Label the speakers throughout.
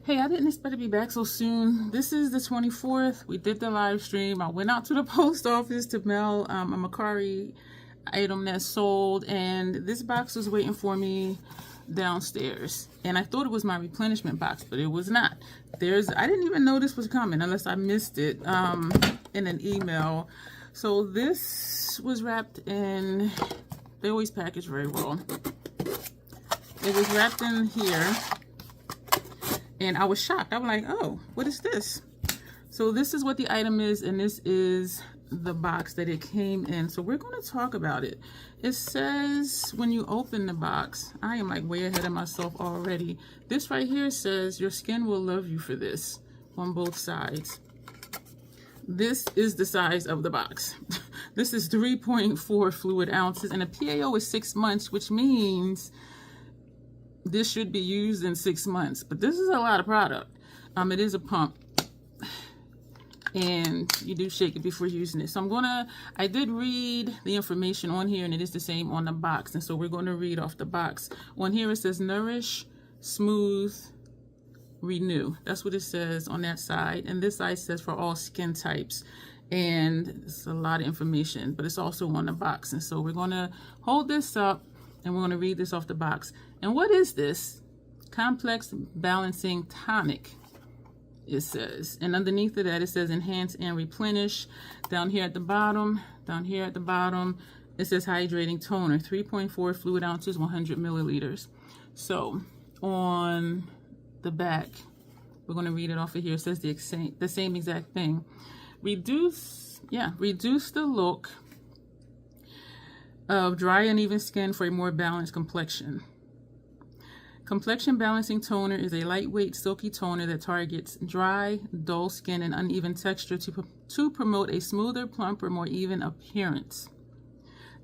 Speaker 1: Hey, I didn't expect to be back so soon. This is the 24th. We did the live stream. I went out to the post office to mail a Macari item that sold, and this box was waiting for me downstairs. And I thought it was my replenishment box, but it was not. I didn't even know this was coming unless I missed it in an email. So this was wrapped in, they always package very well. It was wrapped in here. And I was shocked. I'm like, oh, what is this? So this is what the item is, and this is the box that it came in. So we're going to talk about it. It says when you open the box, I am like way ahead of myself already. This right here says your skin will love you for this on both sides. This is the size of the box. This is 3.4 fluid ounces, and a PAO is 6 months, which means this should be used in 6 months, but this is a lot of product. It is a pump, and you do shake it before using it. So I did read the information on here, and it is the same on the box, and so we're going to read off the box. On here it says Nourish, Smooth, Renew. That's what it says on that side, and this side says for all skin types. And it's a lot of information, but it's also on the box. And so we're going to hold this up, and we're going to read this off the box. And what is this? Complex Balancing Tonic, it says. And underneath of that, it says Enhance and Replenish. Down here at the bottom, it says Hydrating Toner, 3.4 fluid ounces, 100 milliliters. So on the back, we're going to read it off of here. It says the same exact thing. Reduce the look of dry, uneven skin for a more balanced complexion. Complexion Balancing Toner is a lightweight, silky toner that targets dry, dull skin and uneven texture to promote a smoother, plumper, more even appearance.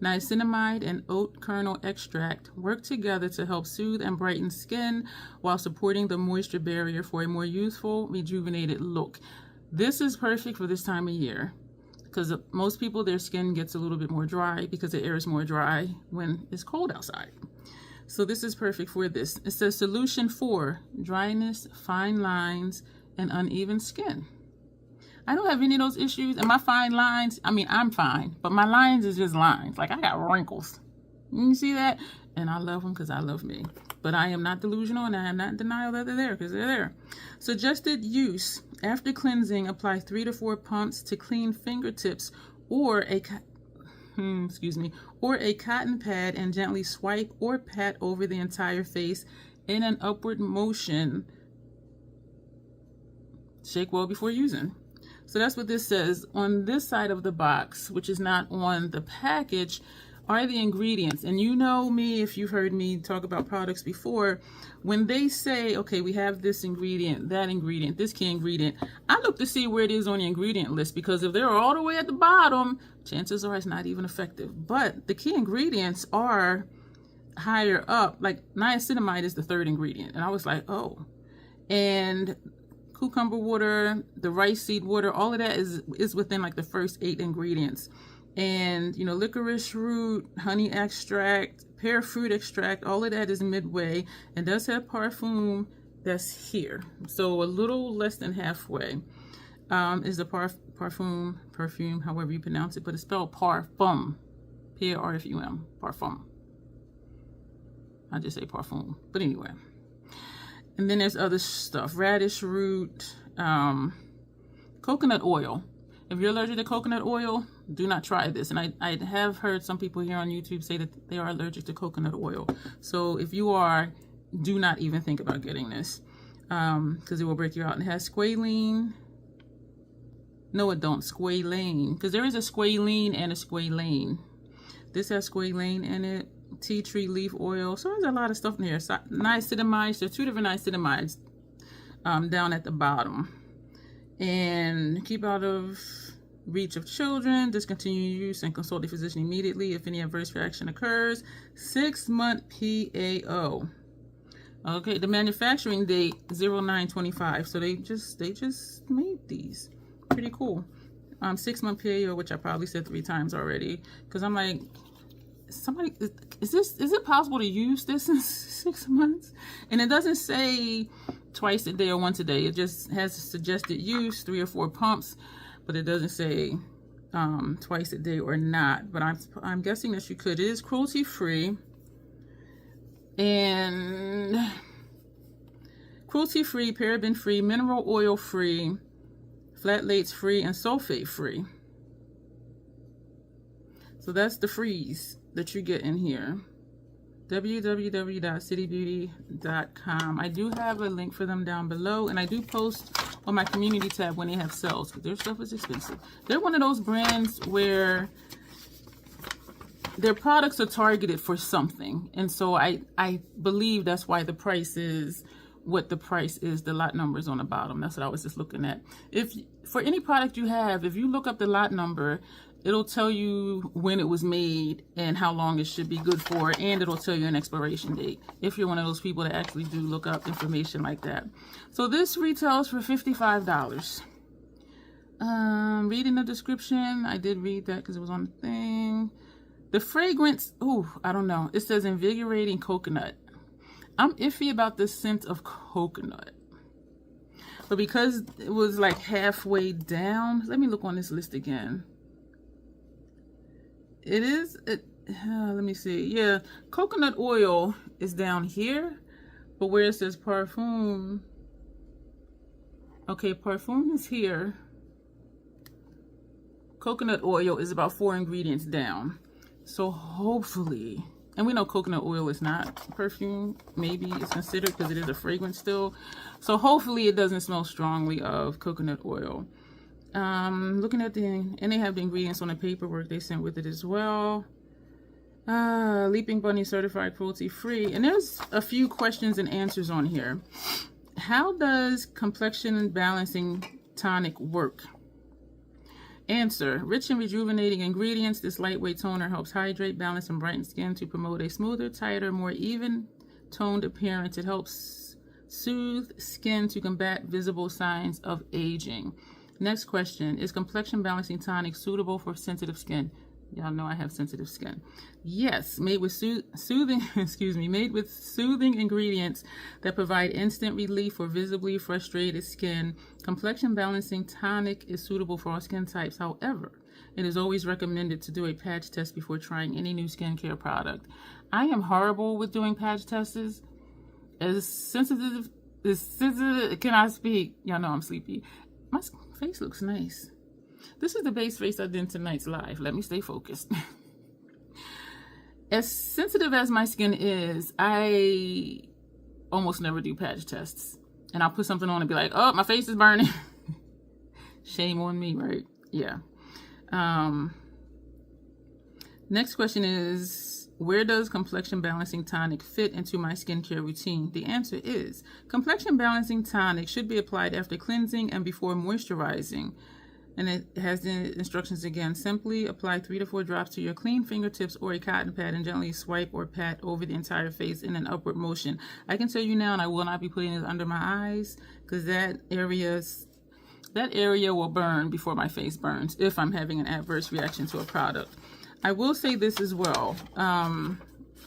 Speaker 1: Niacinamide and oat kernel extract work together to help soothe and brighten skin while supporting the moisture barrier for a more youthful, rejuvenated look. This is perfect for this time of year, because most people, their skin gets a little bit more dry because the air is more dry when it's cold outside. So this is perfect for this. It says solution for dryness, fine lines, and uneven skin. I don't have any of those issues, and my fine lines, I mean, I'm fine, but my lines is just lines. Like, I got wrinkles. You see that? And I love them because I love me. But I am not delusional, and I am not in denial that they're there, because they're there. Suggested use: after cleansing, apply 3 to 4 pumps to clean fingertips or a cotton pad, and gently swipe or pat over the entire face in an upward motion. Shake well before using. So that's what this says. On this side of the box, which is not on the package, are the ingredients. And you know me, if you've heard me talk about products before, when they say, okay, we have this ingredient, that ingredient, this key ingredient, I look to see where it is on the ingredient list, because if they're all the way at the bottom, chances are it's not even effective. But the key ingredients are higher up. Like niacinamide is the 3rd ingredient, and I was like, oh. And cucumber water, the rice seed water, all of that is within like the first 8 ingredients. And you know, licorice root, honey extract, pear fruit extract, all of that is midway, and does have parfum that's here. So a little less than halfway is the perfume, however you pronounce it, but it's spelled parfum, P-A-R-F-U-M, parfum. I just say parfum, but anyway. And then there's other stuff: radish root, coconut oil. If you're allergic to coconut oil, do not try this. And I have heard some people here on YouTube say that they are allergic to coconut oil. So if you are, do not even think about getting this, because it will break you out. And it has squalene. No, it don't. Squalane. Because there is a squalene and a squalane. This has squalane in it. Tea tree leaf oil. So there's a lot of stuff in here. So, niacinamides. There's 2 different niacinamides down at the bottom. And keep out of reach of children. Discontinue use and consult a physician immediately if any adverse reaction occurs. 6-month PAO. Okay, the manufacturing date 09/25. So they just made these. Pretty cool. 6-month PAO, which I probably said 3 times already, because I'm like, somebody, is it possible to use this in 6 months? And it doesn't say twice a day or once a day. It just has suggested use, 3 or 4 pumps, but it doesn't say twice a day or not. But I'm guessing that you could. It is cruelty free, and cruelty free, paraben free, mineral oil free, phthalates free, and sulfate free. So that's the freeze that you get in here. www.citybeauty.com. I do have a link for them down below, and I do post on my community tab when they have sales, because their stuff is expensive. They're one of those brands where their products are targeted for something, and so I believe that's why the price is what the price is. The lot number is on the bottom. That's what I was just looking at. If for any product you have, if you look up the lot number, it'll tell you when it was made and how long it should be good for, and it'll tell you an expiration date if you're one of those people that actually do look up information like that. So this retails for $55. Reading the description, I did read that because it was on the thing. The fragrance, I don't know. It says invigorating coconut. I'm iffy about the scent of coconut, but because it was like halfway down, let me look on this list again. It is, let me see. Yeah, coconut oil is down here, but where it says parfum, okay, parfum is here. Coconut oil is about 4 ingredients down. So hopefully, and we know coconut oil is not perfume, maybe it's considered because it is a fragrance still. So hopefully it doesn't smell strongly of coconut oil. Looking at and they have the ingredients on the paperwork they sent with it as well. Leaping Bunny certified cruelty free, and there's a few questions and answers on here. How does complexion balancing tonic work? Answer: rich and rejuvenating ingredients. This lightweight toner helps hydrate, balance, and brighten skin to promote a smoother, tighter, more even toned appearance. It helps soothe skin to combat visible signs of aging. Next question: is complexion balancing tonic suitable for sensitive skin? Y'all know I have sensitive skin. Yes, made with soothing ingredients that provide instant relief for visibly frustrated skin. Complexion balancing tonic is suitable for all skin types. However, it is always recommended to do a patch test before trying any new skincare product. I am horrible with doing patch tests. As sensitive can I speak? Y'all know I'm sleepy. My face looks nice. This is the base face I did in tonight's live. Let me stay focused. As sensitive as my skin is, I almost never do patch tests. And I'll put something on and be like, oh, my face is burning. Shame on me, right? Yeah. Next question is, where does complexion balancing tonic fit into my skincare routine? The answer is, complexion balancing tonic should be applied after cleansing and before moisturizing. And it has the instructions again. Simply apply 3 to 4 drops to your clean fingertips or a cotton pad and gently swipe or pat over the entire face in an upward motion. I can tell you now, and I will not be putting it under my eyes, because that area will burn before my face burns if I'm having an adverse reaction to a product. I will say this as well. And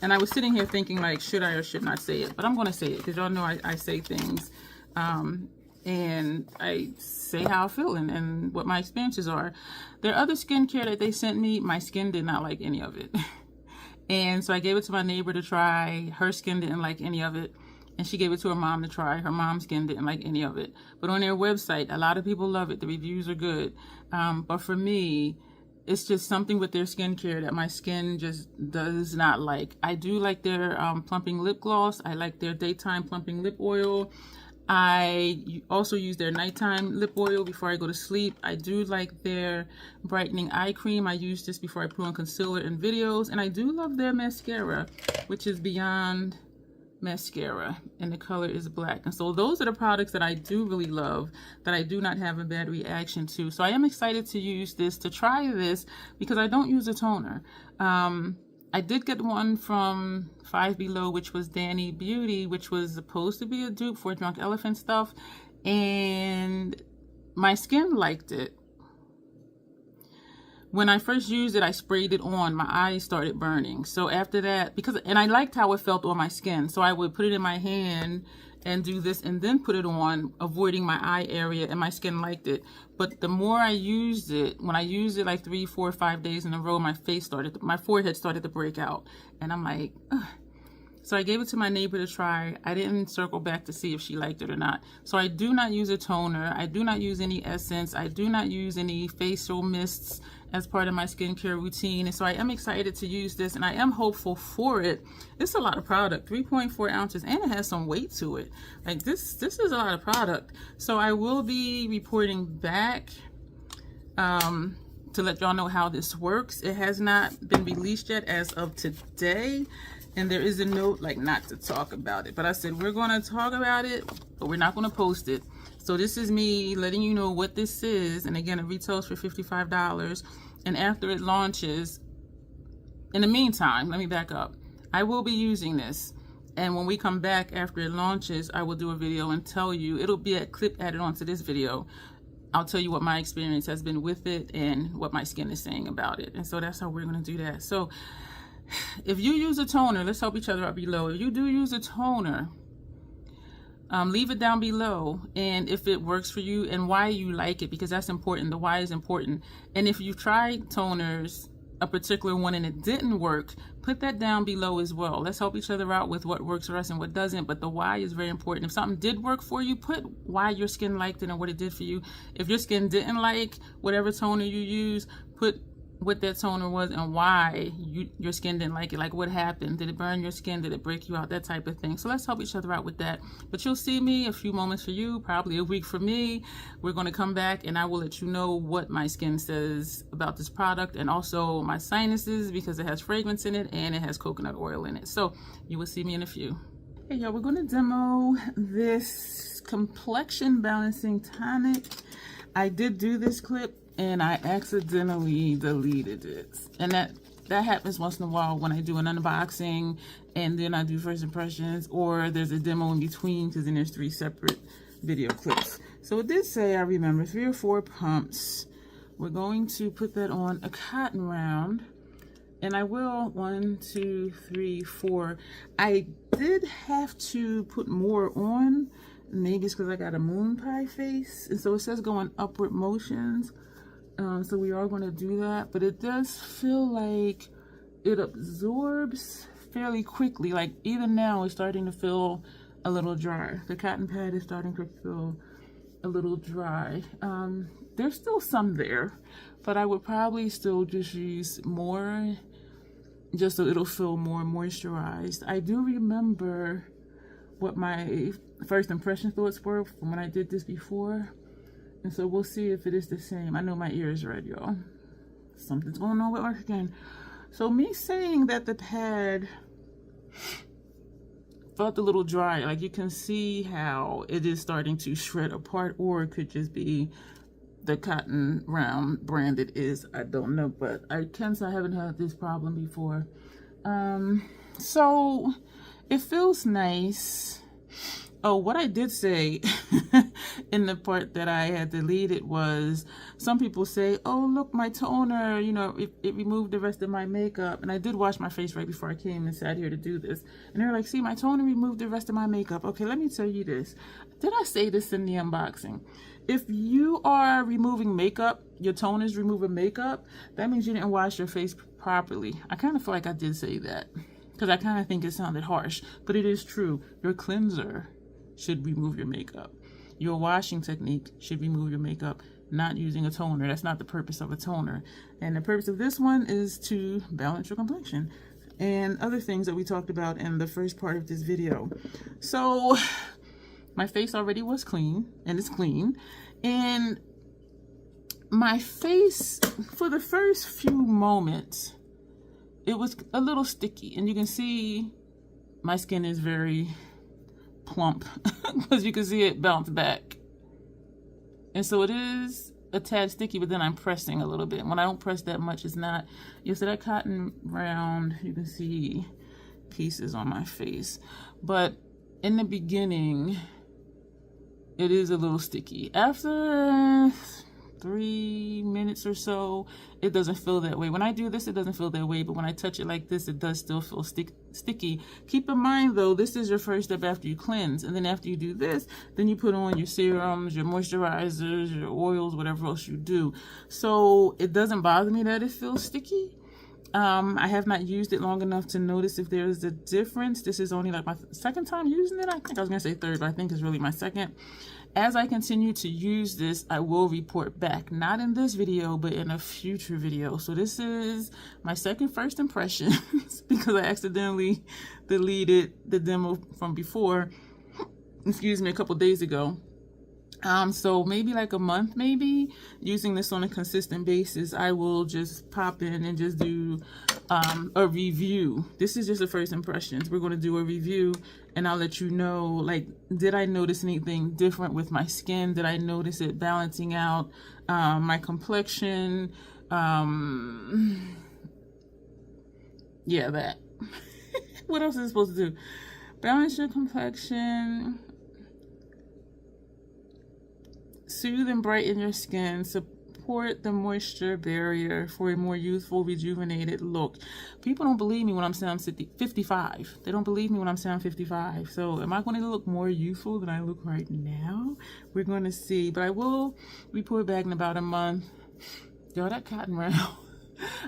Speaker 1: I was sitting here thinking, like, should I or should not say it? But I'm going to say it because y'all know I say things. And I say how I feel and what my experiences are. There are other skincare that they sent me. My skin did not like any of it. And so I gave it to my neighbor to try. Her skin didn't like any of it. And she gave it to her mom to try. Her mom's skin didn't like any of it. But on their website, a lot of people love it. The reviews are good. But for me, it's just something with their skincare that my skin just does not like. I do like their plumping lip gloss. I like their daytime plumping lip oil. I also use their nighttime lip oil before I go to sleep. I do like their brightening eye cream. I use this before I put on concealer in videos. And I do love their mascara, which is Beyond Mascara, and the color is black. And so those are the products that I do really love, that I do not have a bad reaction to. So I am excited to use this, to try this, because I don't use a toner. I did get one from Five Below, which was Danny Beauty, which was supposed to be a dupe for Drunk Elephant stuff, and my skin liked it. When I first used it, I sprayed it on. My eyes started burning. So after that, and I liked how it felt on my skin, so I would put it in my hand and do this and then put it on, avoiding my eye area, and my skin liked it. But the more I used it, when I used it like 3, 4, 5 days in a row, my forehead started to break out, and I'm like, ugh. So I gave it to my neighbor to try. I didn't circle back to see if she liked it or not. So I do not use a toner. I do not use any essence. I do not use any facial mists as part of my skincare routine. And so I am excited to use this, and I am hopeful for it. It's a lot of product, 3.4 ounces, and it has some weight to it. Like this is a lot of product. So I will be reporting back to let y'all know how this works. It has not been released yet as of today. And there is a note like not to talk about it, but I said we're going to talk about it, but we're not going to post it. So this is me letting you know what this is. And again, it retails for $55. And after it launches, in the meantime, let me back up. I will be using this. And when we come back after it launches, I will do a video and tell you, it'll be a clip added onto this video. I'll tell you what my experience has been with it and what my skin is saying about it. And so that's how we're going to do that. So if you use a toner, let's help each other out below. If you do use a toner, leave it down below, and if it works for you and why you like it, because that's important. The why is important. And if you tried toners, a particular one, and it didn't work, put that down below as well. Let's help each other out with what works for us and what doesn't, but the why is very important. If something did work for you, put why your skin liked it and what it did for you. If your skin didn't like whatever toner you use, put what that toner was and why your skin didn't like it. Like what happened? Did it burn your skin? Did it break you out? That type of thing. So let's help each other out with that. But you'll see me, a few moments for you, probably a week for me. We're going to come back and I will let you know what my skin says about this product, and also my sinuses, because it has fragrance in it and it has coconut oil in it. So you will see me in a few. Hey y'all, we're going to demo this Complexion Balancing Tonic. I did do this clip and I accidentally deleted it, and that happens once in a while when I do an unboxing and then I do first impressions, or there's a demo in between, because then there's 3 separate video clips. So it did say, I remember, 3 or 4 pumps. We're going to put that on a cotton round, and I will 1, 2, 3, 4. I did have to put more on, maybe it's because I got a moon pie face, and so it says go in upward motions. So we are going to do that, but it does feel like it absorbs fairly quickly. Like even now it's starting to feel a little dry. The cotton pad is starting to feel a little dry. There's still some there, but I would probably still just use more, just so it'll feel more moisturized. I do remember what my first impression thoughts were from when I did this before. And so we'll see if it is the same. I know my ear is red, y'all. Something's going on with oxygen. So me saying that the pad felt a little dry, like you can see how it is starting to shred apart, or it could just be the cotton round brand it is. I don't know, but I can say I haven't had this problem before. So it feels nice. Oh, what I did say in the part that I had deleted was, some people say, oh, look, my toner, you know, it removed the rest of my makeup. And I did wash my face right before I came and sat here to do this. And they're like, see, my toner removed the rest of my makeup. Okay, let me tell you this. Did I say this in the unboxing? If you are removing makeup, your toner is removing makeup, that means you didn't wash your face properly. I kind of feel like I did say that, because I kind of think it sounded harsh, but it is true. Your cleanser should remove your makeup. Your washing technique should remove your makeup, not using a toner. That's not the purpose of a toner. And the purpose of this one is to balance your complexion and other things that we talked about in the first part of this video. So my face already was clean, and it's clean. And my face, for the first few moments, it was a little sticky. And you can see my skin is very plump because you can see it bounce back, and so it is a tad sticky, but then I'm pressing a little bit. When I don't press that much, it's not. You see that cotton round, you can see pieces on my face, but in the beginning it is a little sticky. After 3 minutes or so, it doesn't feel that way. When I do this, it doesn't feel that way, but when I touch it like this, it does still feel sticky. Keep in mind though, this is your first step after you cleanse, and then after you do this, then you put on your serums, your moisturizers, your oils, whatever else you do. So it doesn't bother me that it feels sticky. I have not used it long enough to notice if there is a difference. This is only like my second time using it. I think I was gonna say third, but I think it's really my second. As I continue to use this, I will report back, not in this video, but in a future video. So this is my first impressions because I accidentally deleted the demo from before, excuse me, a couple days ago. So maybe like a month, maybe using this on a consistent basis, I will just pop in and just do a review. This is just the first impressions. We're going to do a review and I'll let you know, like, did I notice anything different with my skin? Did I notice it balancing out my complexion? Yeah, that. What else is it supposed to do? Balance your complexion. Soothe and brighten your skin, support the moisture barrier for a more youthful, rejuvenated look. People don't believe me when I'm saying I'm 55. They don't believe me when I'm saying I'm 55. So am I going to look more youthful than I look right now? We're going to see. But I will report back in about a month. Yo, that cotton round.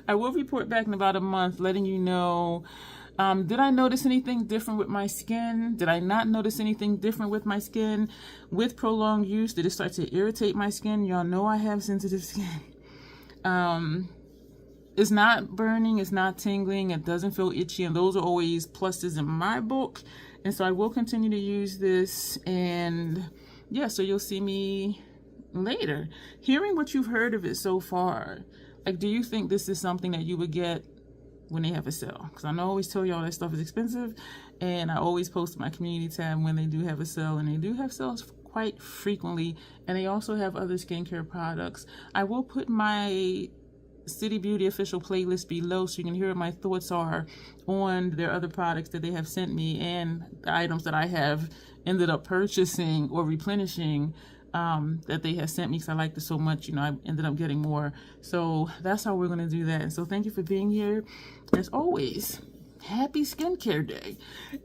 Speaker 1: I will report back in about a month, letting you know, did I notice anything different with my skin? Did I not notice anything different with my skin? With prolonged use, did it start to irritate my skin? Y'all know I have sensitive skin. It's not burning, it's not tingling, it doesn't feel itchy, and those are always pluses in my book. And so I will continue to use this, and yeah, so you'll see me later. Hearing what you've heard of it so far, like, do you think this is something that you would get when they have a sale? Because I always tell y'all that stuff is expensive, and I always post my community tab when they do have a sale, and they do have sales quite frequently, and they also have other skincare products. I will put my City Beauty official playlist below so you can hear what my thoughts are on their other products that they have sent me and the items that I have ended up purchasing or replenishing that they have sent me because I liked it so much. You know, I ended up getting more. So that's how we're going to do that. So thank you for being here. As always, happy skincare day.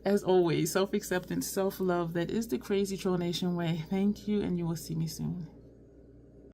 Speaker 1: As always, self-acceptance, self-love. That is the Crazy Troll Nation way. Thank you, and you will see me soon.